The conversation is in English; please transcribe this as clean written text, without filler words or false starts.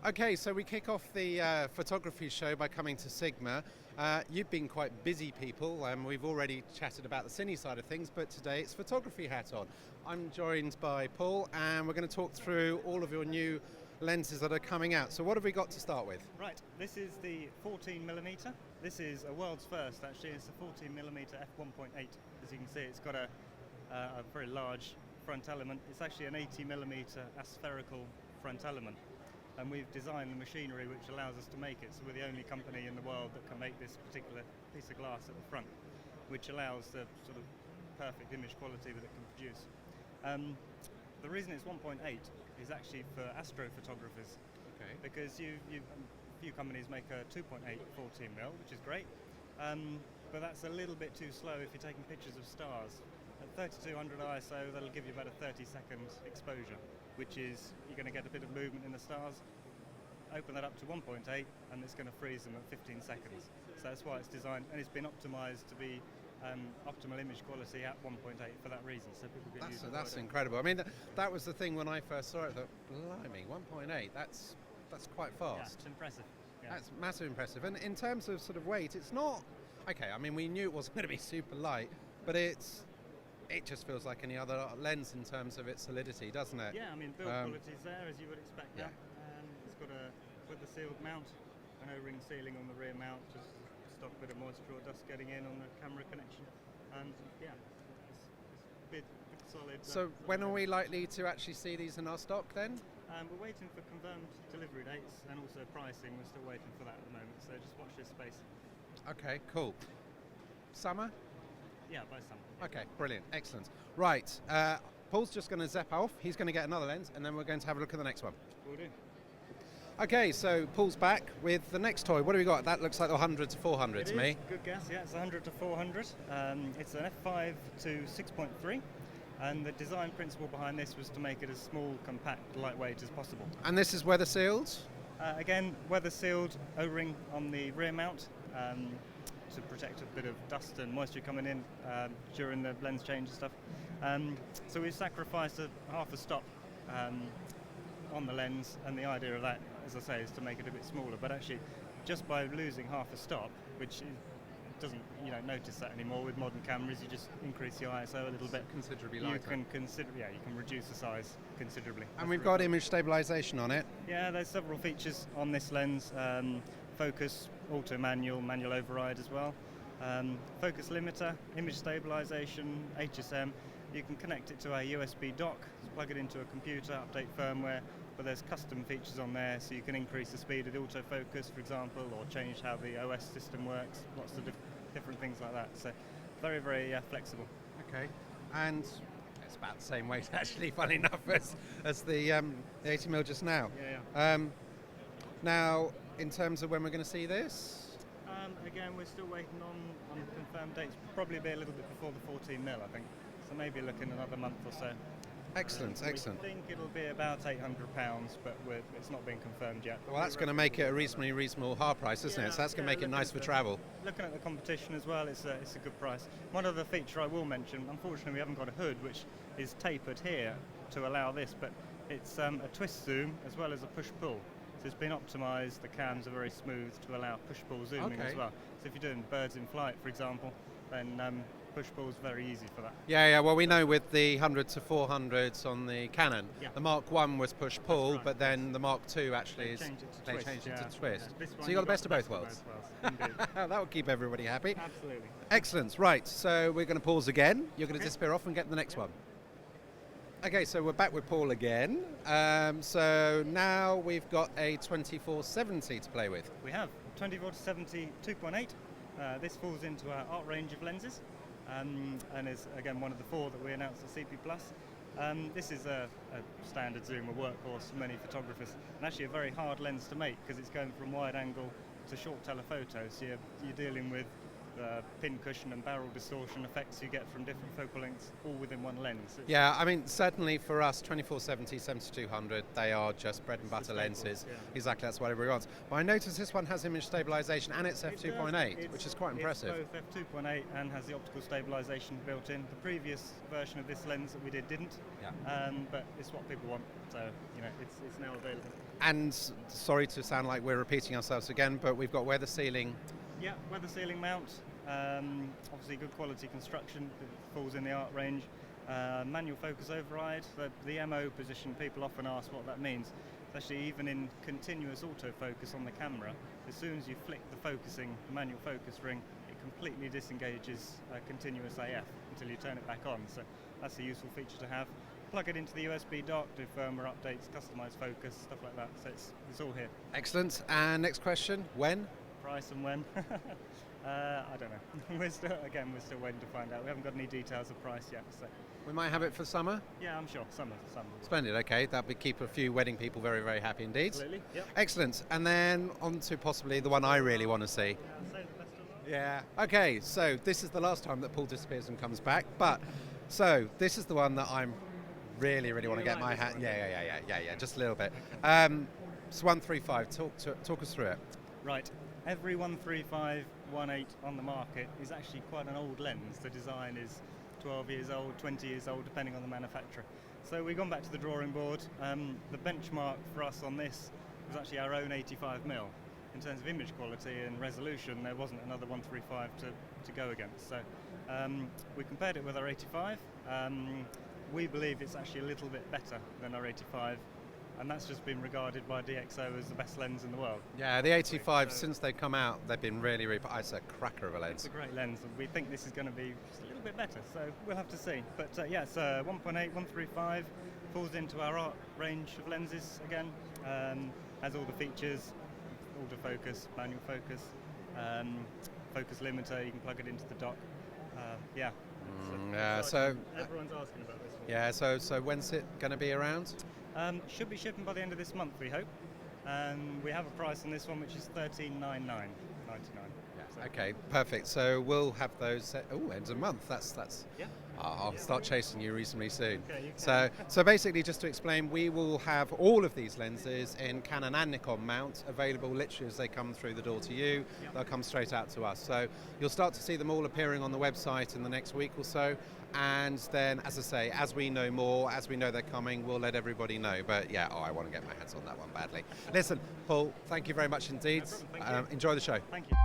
Okay, so we kick off the photography show by coming to Sigma. You've been quite busy people, and we've already chatted about the cine side of things, but today it's photography hat on. I'm joined by Paul, and we're going to talk through all of your new lenses that are coming out. So what have we got to start with? Right, this is the 14mm. This is a world's first, actually. It's a 14mm F1.8. As you can see, it's got a very large front element. It's actually an 80mm aspherical front element. And we've designed the machinery which allows us to make it. So we're the only company in the world that can make this particular piece of glass at the front, which allows the sort of perfect image quality that it can produce. The reason it's 1.8 is actually for astrophotographers. Okay. Because a few companies make a 2.8 14mm, which is great, but that's a little bit too slow if you're taking pictures of stars. At 3200 ISO, that'll give you about a 30-second exposure, which is, you're going to get a bit of movement in the stars. Open that up to 1.8 and it's going to freeze them at 15 seconds. So that's why it's designed, and it's been optimized to be optimal image quality at 1.8 for that reason. So people can use it. That's incredible. I mean, that was the thing when I first saw it. I thought, blimey, 1.8. That's quite fast. Yeah, it's impressive. Yeah. That's massive impressive. And in terms of sort of weight, it's not okay. I mean, we knew it wasn't going to be super light, but it just feels like any other lens in terms of its solidity, doesn't it? Yeah, I mean, build quality is there, as you would expect. Yeah. It's got with the sealed mount, an O-ring sealing on the rear mount, just stop a bit of moisture or dust getting in on the camera connection. And yeah, it's a bit solid. So when are we likely to actually see these in our stock then? We're waiting for confirmed delivery dates and also pricing. We're still waiting for that at the moment, so just watch this space. Okay, cool. Summer? Yeah, by summer. Yeah. Okay, brilliant, excellent. Right, Paul's just going to zap off. He's going to get another lens, and then we're going to have a look at the next one. Will do. Okay, so Paul's back with the next toy. What do we got? That looks like the 100 to 400 to me. Good guess, yeah, it's 100 to 400. It's an F5-6.3. And the design principle behind this was to make it as small, compact, lightweight as possible. And this is weather sealed? Again, weather sealed O-ring on the rear mount to protect a bit of dust and moisture coming in during the lens change and stuff. So we've sacrificed half a stop on the lens, and the idea of that, as I say, is to make it a bit smaller. But actually, just by losing half a stop, which you don't notice that anymore with modern cameras. You just increase the ISO a little bit. Considerably lighter. You can reduce the size considerably. And we've got image stabilization on it. Yeah, there's several features on this lens. Focus, auto manual override as well. Focus limiter, image stabilization, HSM. You can connect it to a USB dock, plug it into a computer, update firmware. But there's custom features on there, so you can increase the speed of the autofocus, for example, or change how the OS system works. Lots of different things like that. So very, very flexible. Okay, and it's about the same weight actually, funny enough, as the 80mm just now. Yeah. Now, in terms of when we're going to see this? Again, we're still waiting on confirmed dates. Probably be a little bit before the 14mm, I think. So maybe looking another month or so. Excellent, excellent. I think it'll be about £800, but it's not been confirmed yet. Well, that's going to make it a reasonable hard price, isn't it? So that's going to make it nice for travel. Looking at the competition as well, it's a good price. One other feature I will mention, unfortunately we haven't got a hood which is tapered here to allow this, but it's a twist zoom as well as a push-pull. So it's been optimised, the cams are very smooth to allow push-pull zooming as well. So if you're doing birds in flight, for example, then push-pull is very easy for that. Yeah, well we know with the 100 to 400s on the Canon, the Mark 1 was push-pull, right. But then the Mark 2 actually changed it to twist. Yeah. So you got the best of both worlds. Indeed. That will keep everybody happy. Absolutely. Excellent, right, so we're going to pause again. You're going to disappear off and get the next one. Okay, so we're back with Paul again. So now we've got a 24-70 to play with. We have 24-70 2.8. This falls into our art range of lenses. And is again one of the 4 that we announced at CP+. This is a standard zoom, a workhorse for many photographers, and actually a very hard lens to make because it's going from wide angle to short telephoto. So you're dealing with pin cushion and barrel distortion effects you get from different focal lengths all within one lens. Yeah, I mean, certainly for us, 2470, 7200, they are just bread and butter lenses. Yeah. Exactly, that's what everybody wants. But I noticed this one has image stabilization and it's F2.8, which is quite impressive. It's both F2.8 and has the optical stabilization built in. The previous version of this lens that we didn't. Yeah. But it's what people want, so it's now available. And sorry to sound like we're repeating ourselves again, but we've got weather sealing. Yeah, weather sealing mount. Obviously good quality construction, it falls in the art range. Manual focus override, the MO position, people often ask what that means. Especially even in continuous autofocus on the camera, as soon as you flick the focusing, the manual focus ring, it completely disengages continuous AF until you turn it back on. So that's a useful feature to have. Plug it into the USB dock, do firmware updates, customize focus, stuff like that. So it's all here. Excellent. And next question, when? Price and when? I don't know. We're still waiting to find out. We haven't got any details of price yet. So. We might have it for summer? Yeah, I'm sure. Summer. Splendid, okay. That would keep a few wedding people very, very happy indeed. Absolutely, yep. Excellent. And then on to possibly the one I really want to see. Yeah, say the best of luck. Yeah. Okay, so this is the last time that Paul disappears and comes back. But, so this is the one that I'm really want to get my hat. Yeah, just a little bit. It's 135. Talk us through it. Right. Every 135 1.8 on the market is actually quite an old lens. The design is 12 years old, 20 years old, depending on the manufacturer. So we've gone back to the drawing board. The benchmark for us on this was actually our own 85mm. In terms of image quality and resolution, there wasn't another 135 to go against. So we compared it with our 85. We believe it's actually a little bit better than our 85. And that's just been regarded by DxO as the best lens in the world. Yeah, the 85, since they've come out, they've been really, it's a cracker of a lens. It's a great lens, and we think this is going to be just a little bit better, so we'll have to see. But yeah, it's 1.8, 135, falls into our art range of lenses again, has all the features, autofocus, manual focus, focus limiter, you can plug it into the dock. Yeah. So everyone's asking about this one. Yeah, so when's it going to be around? Should be shipping by the end of this month, we hope. We have a price on this one, which is $13.99.99. Yeah. Okay, perfect. So we'll have those. End of month. That's. Yeah. I'll start chasing you reasonably soon. Okay, you can. So basically, just to explain, we will have all of these lenses in Canon and Nikon mount available literally as they come through the door to you. Yep. They'll come straight out to us. So you'll start to see them all appearing on the website in the next week or so. And then, as I say, as we know more, as we know they're coming, we'll let everybody know. But yeah, I want to get my hands on that one badly. Listen, Paul, thank you very much indeed. No problem, thank you. Enjoy the show. Thank you.